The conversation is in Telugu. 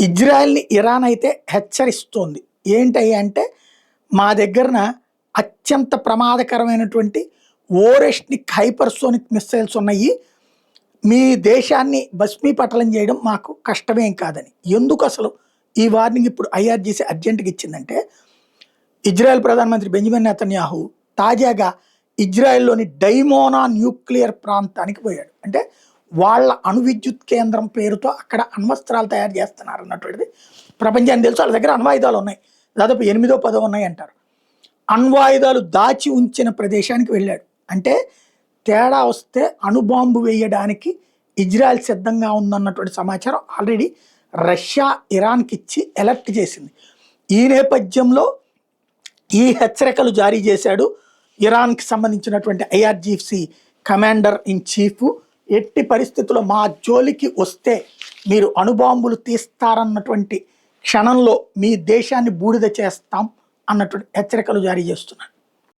ఇజ్రాయెల్ని ఇరాన్ అయితే హెచ్చరిస్తోంది. ఏంటయ్యా అంటే, మా దగ్గరన అత్యంత ప్రమాదకరమైనటువంటి ఓరెస్ట్నిక్ హైపర్సోనిక్ మిస్సైల్స్ ఉన్నాయి. మీ దేశాన్ని భస్మీపటలం చేయడం మాకు కష్టమేం కాదని. ఎందుకు అసలు ఈ వార్నింగ్ ఇప్పుడు ఐఆర్జీసీ అర్జెంట్గా ఇచ్చిందంటే, ఇజ్రాయెల్ ప్రధానమంత్రి బెంజమిన్ నెతన్యాహు తాజాగా ఇజ్రాయెల్లోని డైమోనా న్యూక్లియర్ ప్రాంతానికి పోయాడు. అంటే వాళ్ళ అణు విద్యుత్ కేంద్రం పేరుతో అక్కడ అణ్వస్త్రాలు తయారు చేస్తున్నారు అన్నటువంటిది ప్రపంచానికి తెలుసు. వాళ్ళ దగ్గర అణ్వాయుధాలు ఉన్నాయి, దాదాపు 8దో 10దో ఉన్నాయి అంటారు. అణ్వాయుధాలు దాచి ఉంచిన ప్రదేశానికి వెళ్ళాడు. అంటే తేడా వస్తే అణుబాంబు వేయడానికి ఇజ్రాయెల్ సిద్ధంగా ఉందన్నటువంటి సమాచారం ఆల్రెడీ రష్యా ఇరాన్కి ఇచ్చి అలర్ట్ చేసింది. ఈ నేపథ్యంలో ఈ హెచ్చరికలు జారీ చేశాడు ఇరాన్కి సంబంధించినటువంటి ఐఆర్జీసీ కమాండర్ ఇన్ చీఫ్. ఎట్టి పరిస్థితుల్లో మా జోలికి వస్తే మీరు అణుబాంబులు తీస్తారన్నటువంటి క్షణంలో మీ దేశాన్ని బూడిద చేస్తాం అన్నటువంటి హెచ్చరికలు జారీ చేస్తున్నారు.